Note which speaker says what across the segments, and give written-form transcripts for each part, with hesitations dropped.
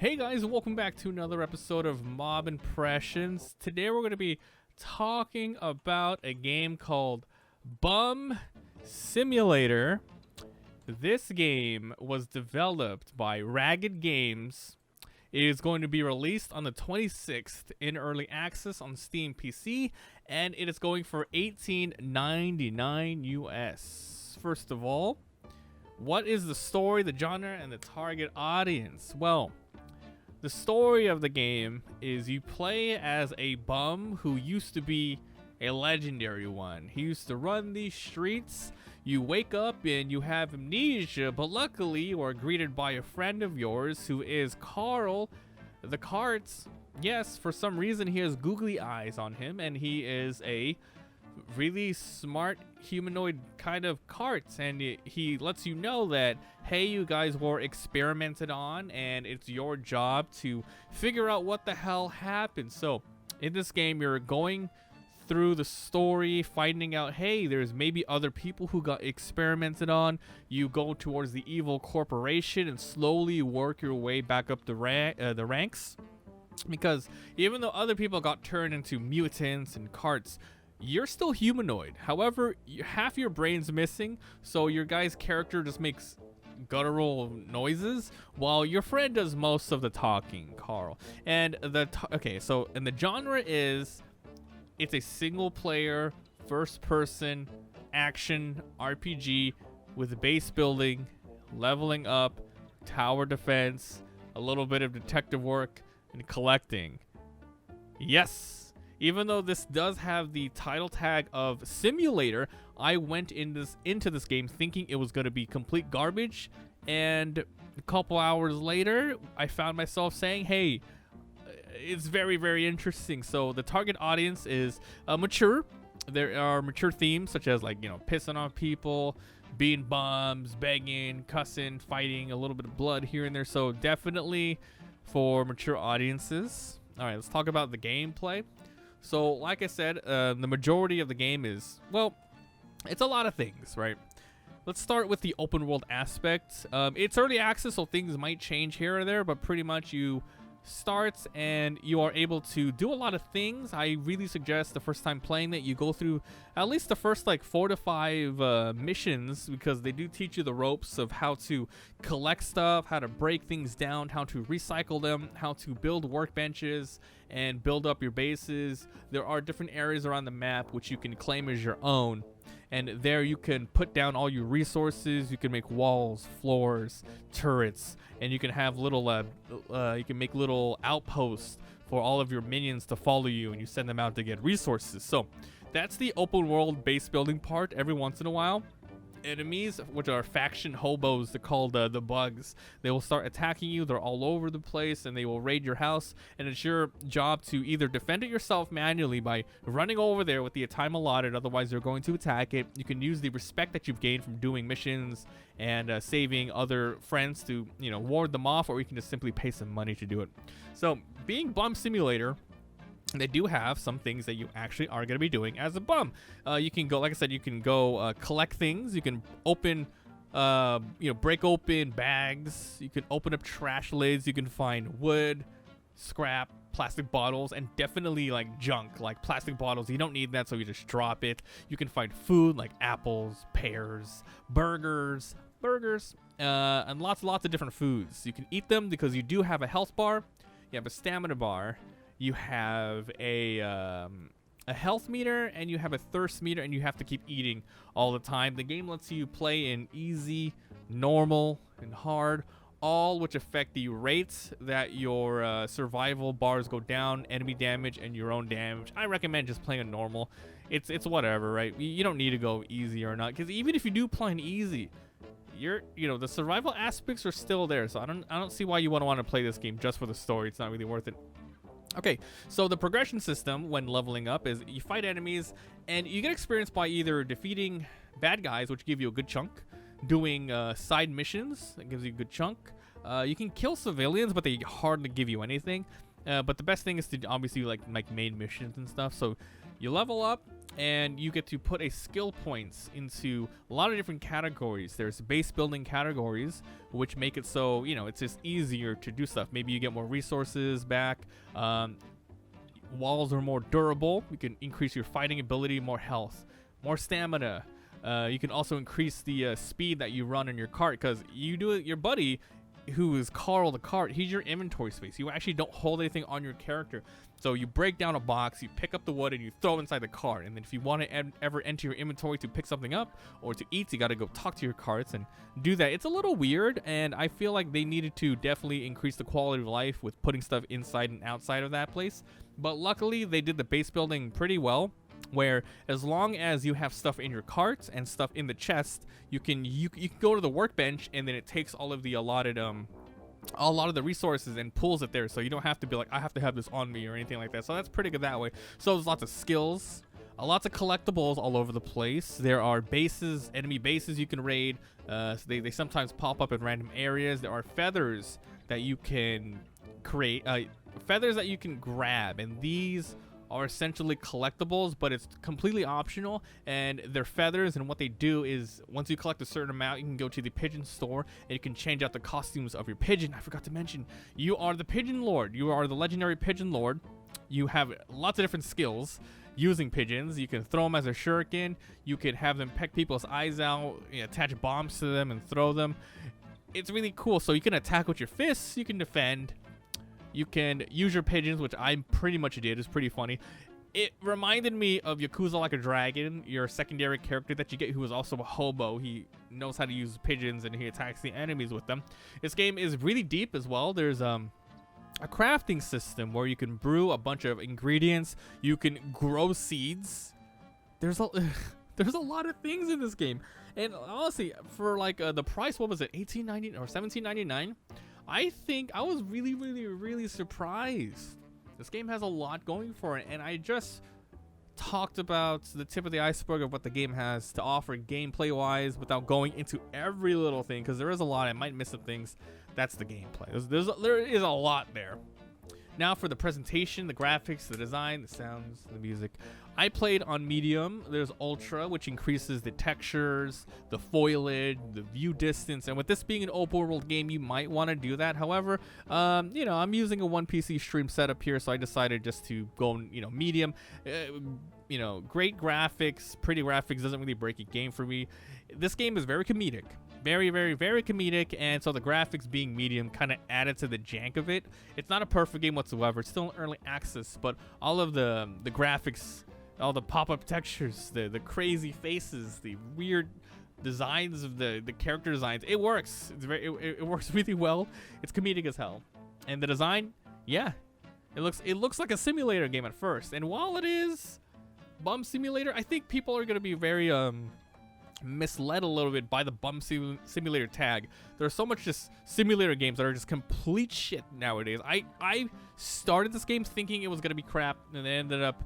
Speaker 1: Hey guys, welcome back to another episode of Mabimpressions. Today we're going to be talking about a game called Bum Simulator. This game was developed by Ragged Games. It is going to be released on the 26th in early access on Steam PC, and it is going for $18.99 US. First of all, what is the story, the genre, and the target audience? Well, the story of the game is you play as a bum who used to be a legendary one. He used to run these streets. You wake up and you have amnesia, but luckily you are greeted by a friend of yours who is Carl the Carts. Yes, for some reason he has googly eyes on him, and he is a really smart humanoid kind of cart, and he lets you know that, hey, you guys were experimented on and it's your job to figure out what the hell happened. So in this game you're going through the story, finding out, hey, there's maybe other people who got experimented on. You go towards the evil corporation and slowly work your way back up the ranks, because even though other people got turned into mutants and carts, you're still humanoid. However, half your brain's missing, so your guy's character just makes guttural noises while your friend does most of the talking, Carl. And the genre is, it's a single player first person action RPG with base building, leveling up, tower defense, a little bit of detective work, and collecting. Yes. Even though this does have the title tag of simulator, I went into this game thinking it was going to be complete garbage, and a couple hours later, I found myself saying, hey, it's very, very interesting. So the target audience is mature. There are mature themes such as, like, pissing on people, being bums, begging, cussing, fighting, a little bit of blood here and there. So definitely for mature audiences. All right, let's talk about the gameplay. So, like I said, the majority of the game is, well, it's a lot of things, right? Let's start with the open world aspect. It's early access, so things might change here or there, but pretty much you start and you are able to do a lot of things. I really suggest the first time playing that you go through at least the first 4 to 5 missions, because they do teach you the ropes of how to collect stuff, how to break things down, how to recycle them, how to build workbenches and build up your bases. There are different areas around the map which you can claim as your own, and there you can put down all your resources. You can make walls, floors, turrets, and you can have little you can make little outposts for all of your minions to follow you, and you send them out to get resources. So that's the open world base building part. Every once in a while, enemies, which are faction hobos, they're called the bugs, they will start attacking you. They're all over the place and they will raid your house, and it's your job to either defend it yourself manually by running over there with the time allotted, otherwise they're going to attack it. You can use the respect that you've gained from doing missions and saving other friends to ward them off, or you can just simply pay some money to do it. So being Bum Simulator, they do have some things that you actually are going to be doing as a bum. You can go, like I said, you can go collect things. You can open, break open bags. You can open up trash lids. You can find wood, scrap, plastic bottles, and definitely junk, like plastic bottles. You don't need that, so you just drop it. You can find food like apples, pears, burgers, and lots of different foods. You can eat them because you do have a health bar. You have a stamina bar. You have a health meter, and you have a thirst meter, and you have to keep eating all the time. The game lets you play in easy, normal, and hard, all which affect the rates that your survival bars go down, enemy damage, and your own damage. I recommend just playing a normal. It's whatever, right? You don't need to go easy or not, because even if you do play an easy, the survival aspects are still there. So I don't see why you want to play this game just for the story. It's not really worth it. Okay, so the progression system when leveling up is you fight enemies, and you get experience by either defeating bad guys, which give you a good chunk, doing side missions, that gives you a good chunk. You can kill civilians, but they hardly give you anything. But the best thing is to obviously like main missions and stuff. So you level up, and you get to put a skill points into a lot of different categories. There's base building categories, which make it so, it's just easier to do stuff. Maybe you get more resources back. Walls are more durable. You can increase your fighting ability, more health, more stamina. You can also increase the speed that you run in your cart, because you do it. Your buddy, who is Carl the cart, he's your inventory space. You actually don't hold anything on your character. So you break down a box, you pick up the wood, and you throw it inside the cart. And then if you want to ever enter your inventory to pick something up or to eat, you got to go talk to your carts and do that. It's a little weird, and I feel like they needed to definitely increase the quality of life with putting stuff inside and outside of that place. But luckily, they did the base building pretty well, where as long as you have stuff in your cart and stuff in the chest, you can go to the workbench, and then it takes all of the allotted a lot of the resources and pulls it there, so you don't have to be like, I have to have this on me or anything like that. So that's pretty good that way. So there's lots of skills, lots of collectibles all over the place. There are bases, enemy bases you can raid. So they sometimes pop up in random areas. There are feathers that you can create, feathers that you can grab, and these are essentially collectibles, but it's completely optional. And they're feathers, and what they do is once you collect a certain amount, you can go to the pigeon store and you can change out the costumes of your pigeon. I forgot to mention, you are the pigeon lord. You are the legendary pigeon lord. You have lots of different skills using pigeons. You can throw them as a shuriken. You can have them peck people's eyes out, attach bombs to them and throw them. It's really cool. So you can attack with your fists, you can defend. You can use your pigeons, which I pretty much did. It's pretty funny. It reminded me of Yakuza Like a Dragon, your secondary character that you get, who is also a hobo. He knows how to use pigeons, and he attacks the enemies with them. This game is really deep as well. There's a crafting system where you can brew a bunch of ingredients. You can grow seeds. There's a there's a lot of things in this game. And honestly, for like the price, what was it, $18.99 or $17.99? I think I was really, really, really surprised. This game has a lot going for it, and I just talked about the tip of the iceberg of what the game has to offer gameplay-wise without going into every little thing, because there is a lot. I might miss some things. That's the gameplay. There is a lot there. Now for the presentation, the graphics, the design, the sounds, the music. I played on medium. There's ultra, which increases the textures, the foliage, the view distance. And with this being an open world game, you might want to do that. However, I'm using a one PC stream setup here, so I decided just to go, medium. Great graphics, pretty graphics doesn't really break a game for me. This game is very comedic. Very, very, very comedic, and so the graphics being medium kind of added to the jank of it. It's not a perfect game whatsoever. It's still in early access, but all of the graphics, all the pop-up textures, the crazy faces, the weird designs of the character designs, it works. It works really well. It's comedic as hell, and the design, yeah, it looks like a simulator game at first. And while it is Bum Simulator, I think people are gonna be very misled a little bit by the Bum Simulator tag. There's so much just simulator games that are just complete shit nowadays. I started this game thinking it was gonna be crap, and I ended up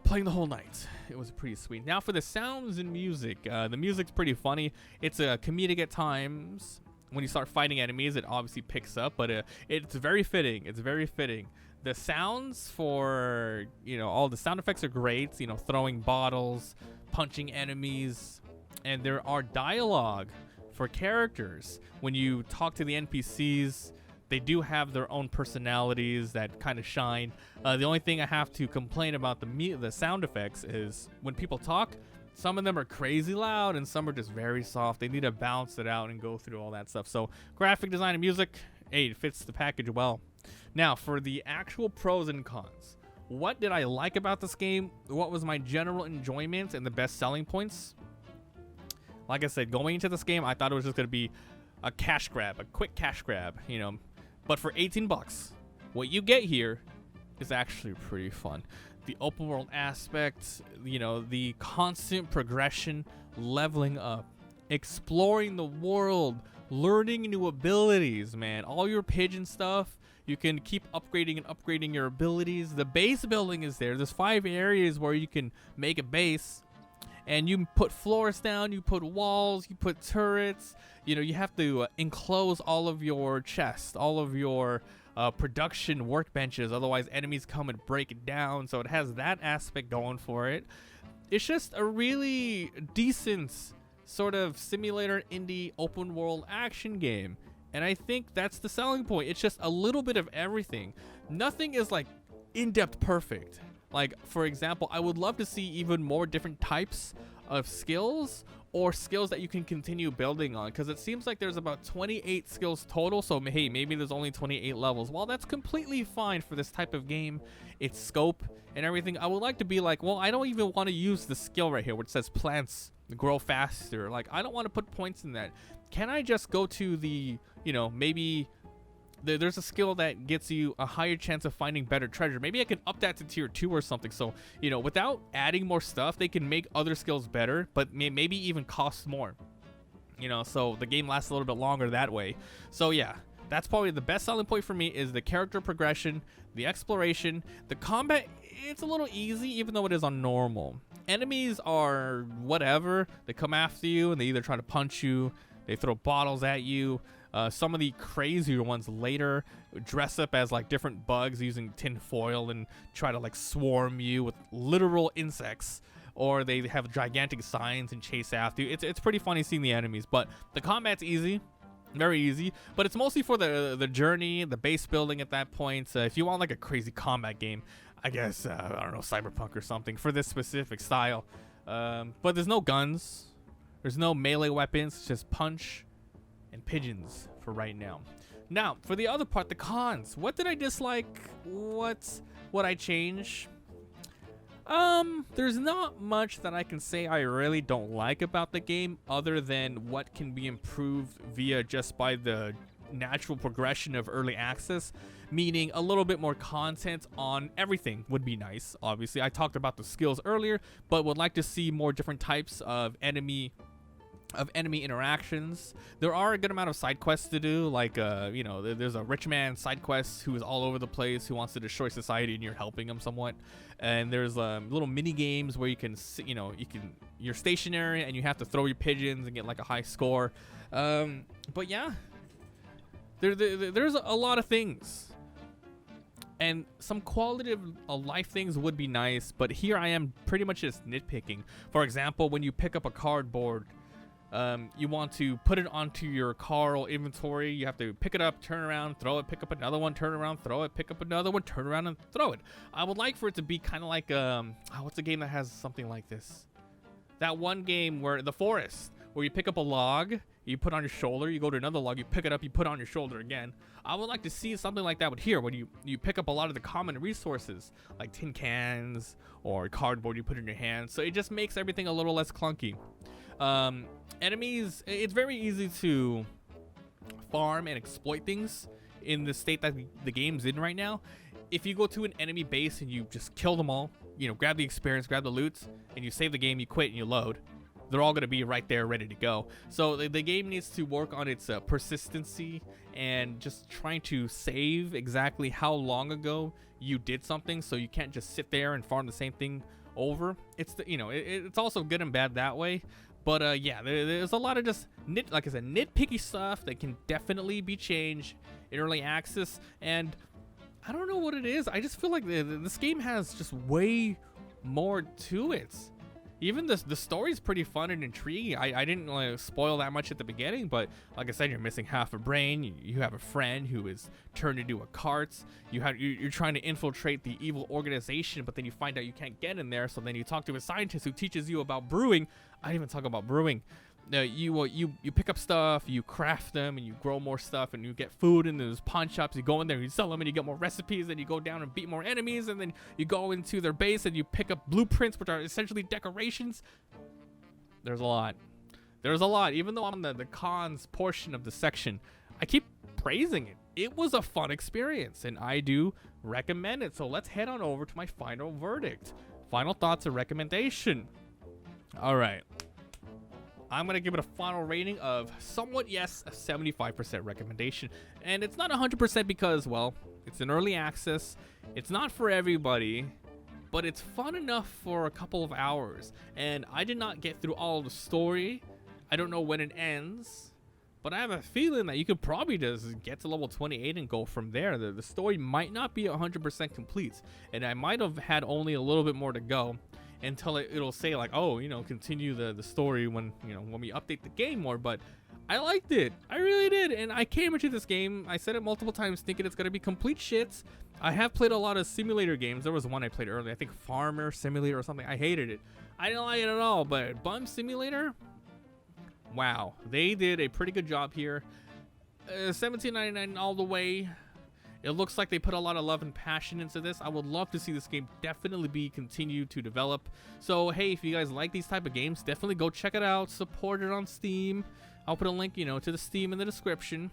Speaker 1: playing the whole night. It was pretty sweet. Now for the sounds and music. The music's pretty funny. It's comedic at times. When you start fighting enemies, it obviously picks up, but it's very fitting. It's very fitting. The sounds for, all the sound effects are great. Throwing bottles, punching enemies, and there are dialogue for characters. When you talk to the NPCs, they do have their own personalities that kind of shine. The only thing I have to complain about the sound effects is when people talk, some of them are crazy loud and some are just very soft. They need to balance it out and go through all that stuff. So graphic design and music, hey, it fits the package well. Now for the actual pros and cons. What did I like about this game? What was my general enjoyment and the best selling points? Like I said, going into this game, I thought it was just going to be a cash grab, a quick cash grab, But for 18 bucks, what you get here is actually pretty fun. The open world aspect, the constant progression, leveling up, exploring the world, learning new abilities, man. All your pigeon stuff. You can keep upgrading and upgrading your abilities. The base building is there. There's 5 areas where you can make a base. And you put floors down, you put walls, you put turrets. You have to enclose all of your chests, all of your production workbenches, otherwise enemies come and break it down, so it has that aspect going for it. It's just a really decent sort of simulator indie open world action game, and I think that's the selling point. It's just a little bit of everything. Nothing is like in-depth perfect. Like, for example, I would love to see even more different types of skills or skills that you can continue building on, because it seems like there's about 28 skills total. So hey, maybe there's only 28 levels. Well, that's completely fine for this type of game, its scope and everything. I would like to be like, well, I don't even want to use the skill right here which says plants grow faster. Like, I don't want to put points in that. Can I just go to the, maybe there's a skill that gets you a higher chance of finding better treasure. Maybe I can up that to tier 2 or something. So, without adding more stuff, they can make other skills better, but maybe even cost more. So the game lasts a little bit longer that way. So yeah, that's probably the best selling point for me, is the character progression, the exploration, the combat. It's a little easy, even though it is on normal. Enemies are whatever. They come after you and they either try to punch you, they throw bottles at you. Some of the crazier ones later dress up as like different bugs using tin foil and try to like swarm you with literal insects, or they have gigantic signs and chase after you. It's pretty funny seeing the enemies, but the combat's easy, very easy, but it's mostly for the journey, the base building at that point. If you want like a crazy combat game, I guess, I don't know, Cyberpunk or something for this specific style. But there's no guns, there's no melee weapons, it's just punch and pigeons for right now. Now, for the other part, the cons. What did I dislike? What would I change? There's not much that I can say I really don't like about the game, other than what can be improved via just by the natural progression of early access, meaning a little bit more content on everything would be nice. Obviously, I talked about the skills earlier, but would like to see more different types of enemy interactions. There are a good amount of side quests to do, like there's a rich man side quest who is all over the place, who wants to destroy society, and you're helping him somewhat. And there's little mini games where you can you're stationary and you have to throw your pigeons and get like a high score. But yeah, there's a lot of things, and some quality of life things would be nice, but here I am pretty much just nitpicking. For example, when you pick up a cardboard, you want to put it onto your car or inventory. You have to pick it up, turn around, throw it, pick up another one, turn around, throw it, pick up another one, turn around and throw it. I would like for it to be kind of like, what's a game that has something like this? That one game where The Forest, where you pick up a log, you put on your shoulder, you go to another log, you pick it up, you put on your shoulder again. I would like to see something like that with here, when you pick up a lot of the common resources, like tin cans or cardboard you put in your hands. So it just makes everything a little less clunky. Enemies, it's very easy to farm and exploit things in the state that the game's in right now. If you go to an enemy base and you just kill them all, grab the experience, grab the loot, and you save the game, you quit and you load, they're all going to be right there ready to go. So the game needs to work on its persistency and just trying to save exactly how long ago you did something, so you can't just sit there and farm the same thing over. It's also good and bad that way. But yeah, there's a lot of just nitpicky stuff that can definitely be changed in early access, and I don't know what it is. I just feel like this game has just way more to it. Even the story's pretty fun and intriguing. I didn't spoil that much at the beginning, but like I said, you're missing half a brain. You have a friend who is turned into a cart. You're trying to infiltrate the evil organization, but then you find out you can't get in there. So then you talk to a scientist who teaches you about brewing. I didn't even talk about brewing. You pick up stuff, you craft them, and you grow more stuff, and you get food, and there's pawn shops. You go in there, and you sell them, and you get more recipes, and you go down and beat more enemies, and then you go into their base, and you pick up blueprints, which are essentially decorations. There's a lot. Even though I'm the cons portion of the section, I keep praising it. It was a fun experience, and I do recommend it. So let's head on over to my final verdict. Final thoughts and recommendation. All right. I'm going to give it a final rating of somewhat yes, a 75% recommendation. And it's not 100% because, well, it's an early access. It's not for everybody, but it's fun enough for a couple of hours. And I did not get through all of the story. I don't know when it ends, but I have a feeling that you could probably just get to level 28 and go from there. The story might not be 100% complete, and I might have had only a little bit more to go until it'll say like, oh, you know, continue the story when, you know, when we update the game more. But I liked it. I really did. And I came into this game, I said it multiple times, thinking it's going to be complete shits. I have played a lot of simulator games. There was one I played earlier, I think Farmer Simulator or something. I hated it. I didn't like it at all. But Bum Simulator, wow. They did a pretty good job here. $17.99 all the way. It looks like they put a lot of love and passion into this. I would love to see this game definitely be continued to develop. So, hey, if you guys like these type of games, definitely go check it out. Support it on Steam. I'll put a link, you know, to the Steam in the description.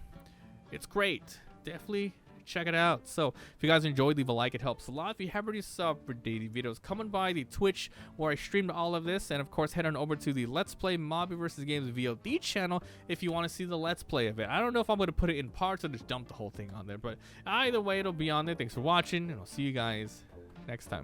Speaker 1: It's great. Definitely check it out. So, if you guys enjoyed, leave a like. It helps a lot. If you haven't already subbed for daily videos, come on by the Twitch where I streamed all of this. And, of course, head on over to the Let's Play Mabimpressions Games VOD channel if you want to see the Let's Play of it. I don't know if I'm going to put it in parts or just dump the whole thing on there. But either way, it'll be on there. Thanks for watching, and I'll see you guys next time.